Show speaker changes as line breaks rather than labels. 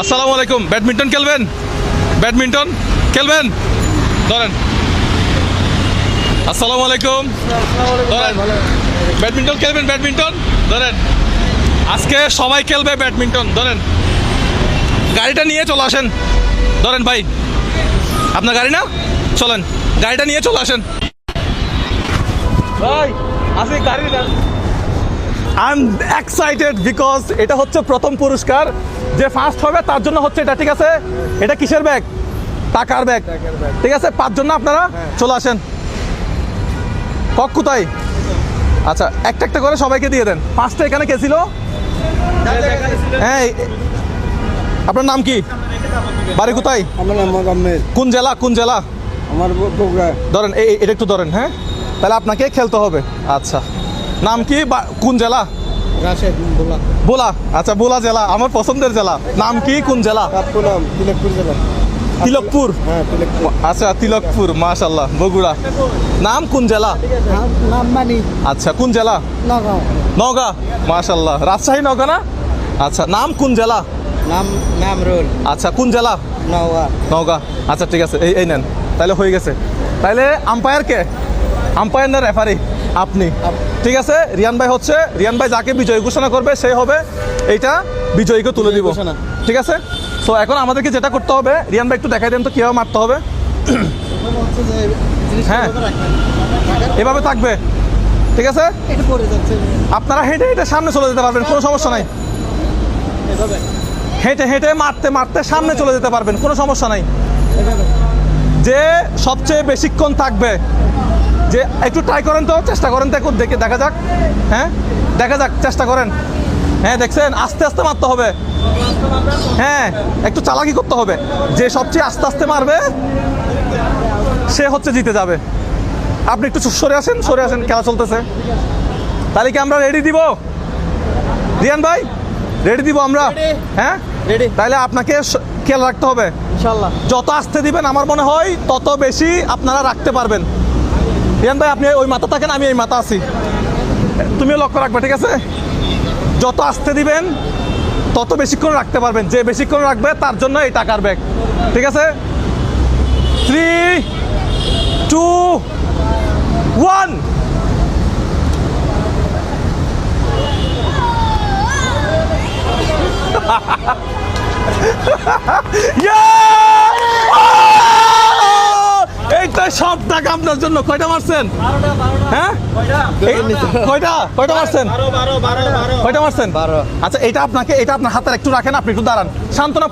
আসসালামু আলাইকুম। ব্যাডমিন্টন খেলবেন? ব্যাডমিন্টন খেলবেন? ধরেন। আসসালামু আলাইকুম। ধরেন। ব্যাডমিন্টন খেলবেন? ব্যাডমিন্টন ধরেন। আজকে সবাই খেলবে ব্যাডমিন্টন। ধরেন, গাড়িটা নিয়ে চলে আসেন। ধরেন ভাই, আপনার গাড়ি না? চলেন, গাড়িটা নিয়ে চলে আসেন ভাই। আসি গাড়ি। আই এম এক্সাইটেড বিকজ এটা হচ্ছে প্রথম পুরস্কার। যে ফার্স্ট হবে তার জন্য হচ্ছে এটা, ঠিক আছে? এটা কিসের ব্যাগ? টাকার ব্যাগ, ঠিক আছে? 5 জন না আপনারা? চলে আসেন। কক কোথায়? আচ্ছা, একটা একটা করে সবাইকে দিয়ে দেন। 5টা এখানে কে ছিল? হ্যাঁ, আপনার নাম কি? বাড়ি কোথায়?
আমার নাম মোহাম্মদ।
কোন জেলা? কোন জেলা?
আমার বগুড়া।
ধরেন, এটা একটু ধরেন। হ্যাঁ, তাহলে আপনাকে খেলতে হবে। আচ্ছা, নাম কি? কোন জেলা?
রাজশাহী ভোলা।
বোলা। আচ্ছা, বোলা জেলা আমার পছন্দের জেলা। নাম কি? কোন জেলা?
কাপুলাম তিলকপুর জেলা।
তিলকপুর।
হ্যাঁ, তিলকপুর।
আচ্ছা, তিলকপুর, মাশাআল্লাহ। বগুড়া। নাম কোন জেলা?
নাম মানি
আচ্ছা, কোন জেলা?
নগাঁও।
নওগাঁ, মাশাআল্লাহ। রাজশাহী, নওগাঁ না? আচ্ছা, নাম কোন জেলা?
নাম নামরুল।
আচ্ছা, কোন জেলা?
নওগাঁ।
নওগাঁ। আচ্ছা, ঠিক আছে, এই নেন। তাহলে হয়ে গেছে। তাহলে আম্পায়ার কে? আম্পায়ার না রেফারি? আপনি। ঠিক আছে, রিয়ান ভাই হচ্ছে, রিয়ান ভাই যাকে বিজয়ী ঘোষণা করবে সেই হবে এইটা বিজয়ীকে তুলে দিব।
ঘোষণা।
ঠিক আছে? সো এখন আমাদেরকে যেটা করতে হবে, রিয়ান ভাই একটু দেখাই দেন তো কীভাবে মারতে হবে। হ্যাঁ, এভাবে থাকবে, ঠিক আছে?
এটা পড়ে যাচ্ছে।
আপনারা হেঁটে হেঁটে সামনে চলে যেতে পারবেন, কোনো সমস্যা নাই।
এভাবে
হেঁটে হেঁটে মারতে মারতে সামনে চলে যেতে পারবেন, কোনো সমস্যা নাই।
এভাবে।
যে সবচেয়ে বেশিক্ষণ থাকবে, যে একটু ট্রাই করেন তো, চেষ্টা করেন তো, একটু দেখে দেখা যাক। হ্যাঁ, দেখা যাক, চেষ্টা করেন। হ্যাঁ, দেখছেন, আস্তে আস্তে মারতে হবে। হ্যাঁ, একটু চালাকি করতে হবে। যে সবচেয়ে আস্তে আস্তে মারবে সে হচ্ছে জিতে যাবে। আপনি একটু সরে আসেন, সরে আসেন, খেলা চলতেছে। তাহলে কি আমরা রেডি দিব? রিয়ান ভাই, রেডি দিব আমরা? হ্যাঁ,
রেডি।
তাহলে আপনাকে খেয়াল রাখতে হবে।
ইনশাআল্লাহ।
যত আসতে দিবেন আমার মনে হয় তত বেশি আপনারা রাখতে পারবেন। রিয়ান ভাই, আপনি ওই মাথা থাকেন, আমি এই মাথা আছি। তুমিও লক্ষ্য রাখবে, ঠিক আছে? যত আসতে দিবেন তত বেশিক্ষণ রাখতে পারবেন। যে বেশিক্ষণ রাখবে তার জন্য এই টাকার ব্যাগ, ঠিক আছে? 3, 2, 1। এইটা সব টাকা আপনার জন্য। কয়টা মারছেন? হ্যাঁ, কয়টা কয়টা মারছেন? কয়টা মারছেন?
12।
আচ্ছা, এটা আপনাকে, এটা আপনার হাতে একটু রাখেন, আপনি একটু দাঁড়ান। সান্ত্বনা